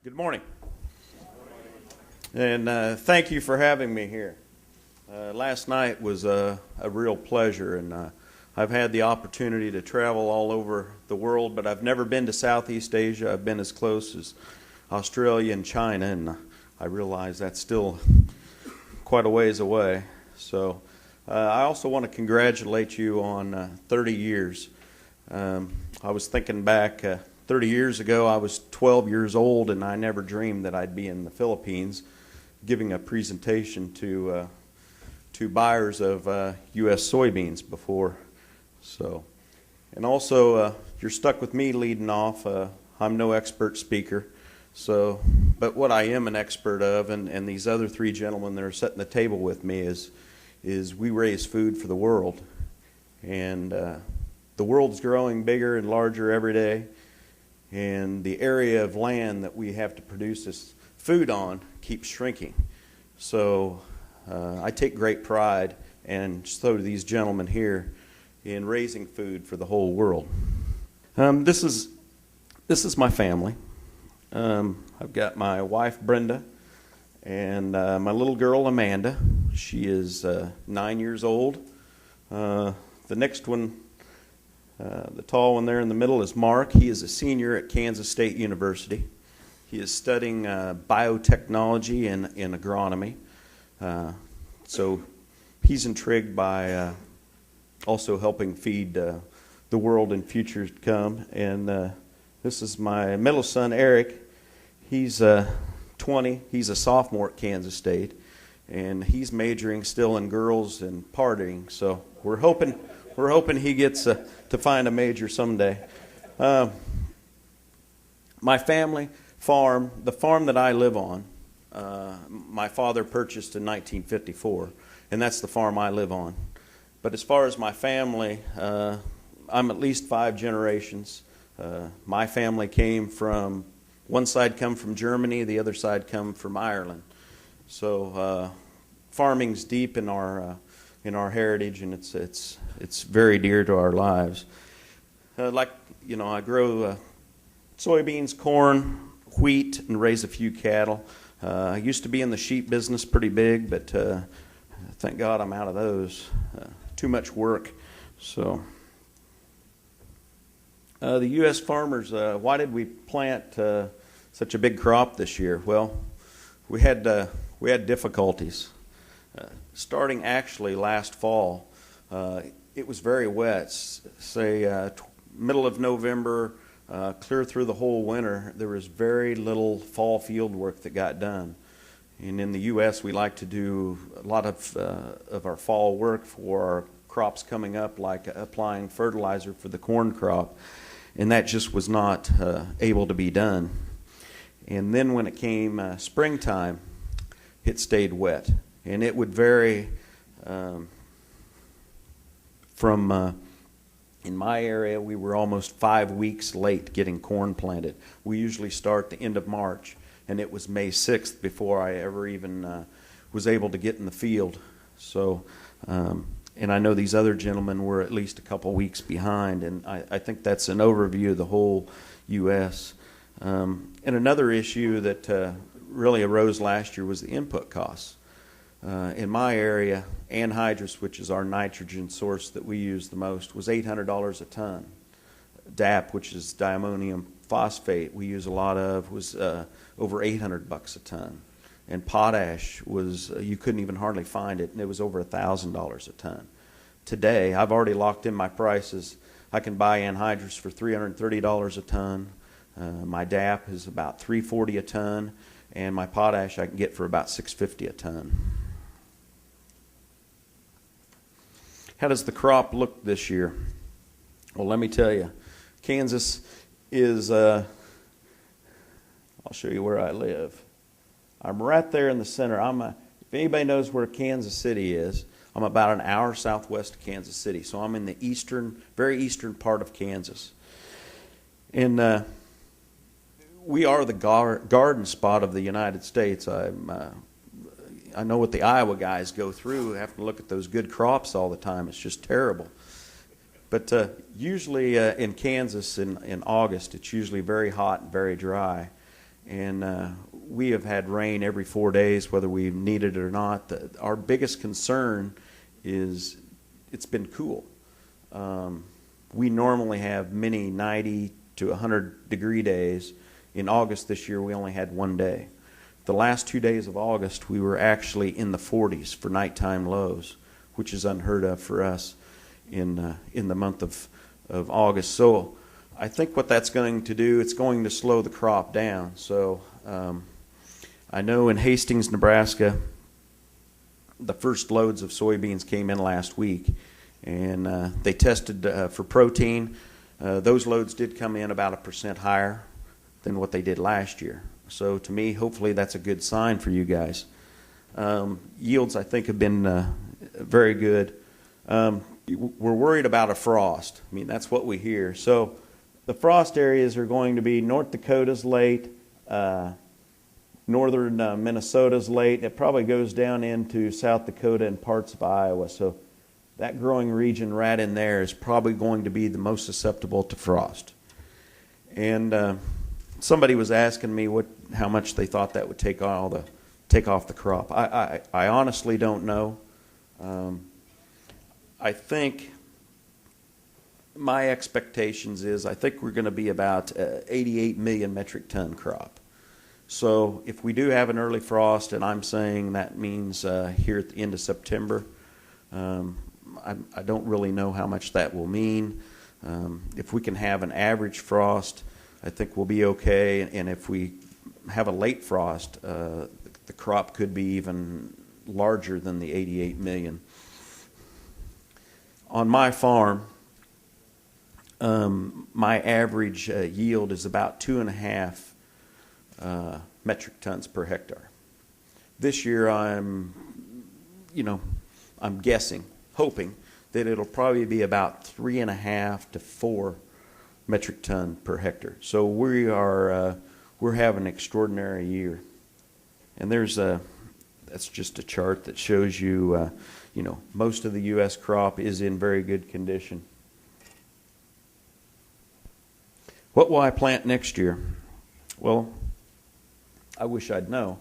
Good morning. And thank you for having me here. Last night was a real pleasure, and I've had the opportunity to travel all over the world, but I've never been to Southeast Asia. I've been as close as Australia and China, and I realize that's still quite a ways away. So I also want to congratulate you on 30 years. I was thinking back 30 years ago, I was 12 years old, and I never dreamed that I'd be in the Philippines giving a presentation to buyers of U.S. soybeans before. So, and also, you're stuck with me leading off. I'm no expert speaker, so, but what I am an expert of, and these other three gentlemen that are sitting at the table with me is we raise food for the world, and the world's growing bigger and larger every day. And the area of land that we have to produce this food on keeps shrinking. So I take great pride, and so do these gentlemen here, in raising food for the whole world. This is my family. I've got my wife Brenda and my little girl Amanda. She is 9 years old. The next one, the tall one there in the middle, is Mark. He is a senior at Kansas State University. He is studying biotechnology and agronomy. So he's intrigued by also helping feed the world in future to come. And this is my middle son, Eric. He's 20. He's a sophomore at Kansas State. And he's majoring still in girls and partying. So we're hoping he gets to find a major someday. My family farm, the farm that I live on, my father purchased in 1954, and that's the farm I live on. But as far as my family, I'm at least 5 generations. My family came from, one side come from Germany, the other side come from Ireland. So farming's deep in our heritage, and it's very dear to our lives. I grow soybeans, corn, wheat, and raise a few cattle. I used to be in the sheep business pretty big, but thank God I'm out of those. Too much work. So the U.S. farmers, why did we plant such a big crop this year? Well, we had difficulties. Starting actually last fall, it was very wet. Say middle of November, clear through the whole winter, there was very little fall field work that got done. And in the U.S., we like to do a lot of our fall work for our crops coming up, like applying fertilizer for the corn crop, and that just was not able to be done. And then when it came springtime, it stayed wet. And it would vary from, in my area, we were almost 5 weeks late getting corn planted. We usually start the end of March, and it was May 6th before I ever even was able to get in the field. So, and I know these other gentlemen were at least a couple weeks behind, and I think that's an overview of the whole U.S. And another issue that really arose last year was the input costs. In my area, anhydrous, which is our nitrogen source that we use the most, was $800 a ton. DAP, which is diammonium phosphate, we use a lot of, was over $800 a ton. And potash was, you couldn't even hardly find it, and it was over $1,000 a ton. Today, I've already locked in my prices. I can buy anhydrous for $330 a ton. My DAP is about $340 a ton, and my potash I can get for about $650 a ton. How does the crop look this year? Well, let me tell you, Kansas is, I'll show you where I live. I'm right there in the center. If anybody knows where Kansas City is, I'm about an hour southwest of Kansas City. So I'm in the very eastern part of Kansas. And we are the garden spot of the United States. I know what the Iowa guys go through, having to look at those good crops all the time. It's just terrible. But usually in Kansas in August, it's usually very hot and very dry. and we have had rain every 4 days, whether we needed it or not. Our biggest concern is it's been cool. We normally have many 90 to 100 degree days. In August this year, we only had one day. The last 2 days of August, we were actually in the 40s for nighttime lows, which is unheard of for us in the month of August. So I think what that's going to do, it's going to slow the crop down. So I know in Hastings, Nebraska, the first loads of soybeans came in last week, and they tested for protein. Those loads did come in about 1% higher than what they did last year. So to me, hopefully that's a good sign for you guys. Yields, I think, have been very good. We're worried about a frost. I mean, that's what we hear. So the frost areas are going to be North Dakota's late, northern Minnesota's late. It probably goes down into South Dakota and parts of Iowa. So that growing region right in there is probably going to be the most susceptible to frost. And somebody was asking me how much they thought that would take off the crop. I honestly don't know. I think my expectations is I think we're going to be about 88 million metric ton crop. So if we do have an early frost, and I'm saying that means here at the end of September, I don't really know how much that will mean. If we can have an average frost, I think we'll be okay. And if we have a late frost, the crop could be even larger than the 88 million. On my farm, my average yield is about 2.5 metric tons per hectare. This year I'm guessing, hoping that it'll probably be about 3.5 to 4 metric ton per hectare. So we're having an extraordinary year. And that's just a chart that shows you, most of the U.S. crop is in very good condition. What will I plant next year? Well, I wish I'd know.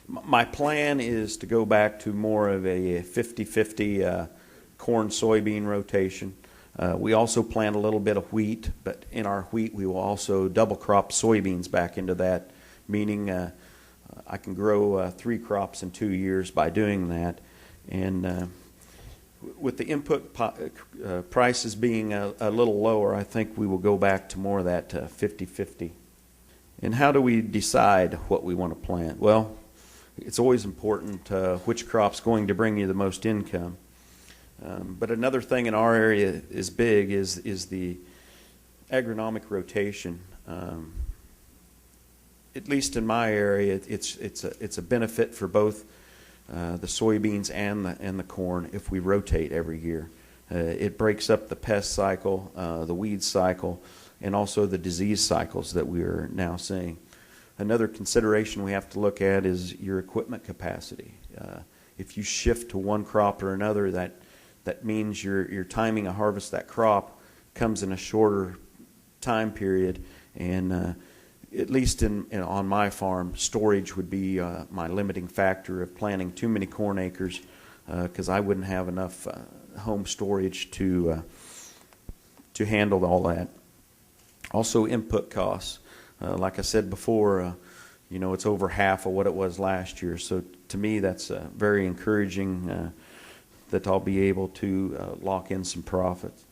My plan is to go back to more of a 50-50 corn-soybean rotation. We also plant a little bit of wheat, but in our wheat we will also double crop soybeans back into that, meaning I can grow 3 crops in 2 years by doing that. And with the input prices being a little lower, I think we will go back to more of that 50-50. And how do we decide what we want to plant? Well, it's always important which crop's going to bring you the most income. But another thing in our area is big is the agronomic rotation. At least in my area, it's a benefit for both the soybeans and the corn if we rotate every year. It breaks up the pest cycle, the weed cycle, and also the disease cycles that we are now seeing. Another consideration we have to look at is your equipment capacity. If you shift to one crop or another, that means your timing to harvest that crop comes in a shorter time period. And at least on my farm, storage would be my limiting factor of planting too many corn acres, because I wouldn't have enough home storage to handle all that. Also, input costs. Like I said before, it's over half of what it was last year. So to me, that's very encouraging that I'll be able to lock in some profits.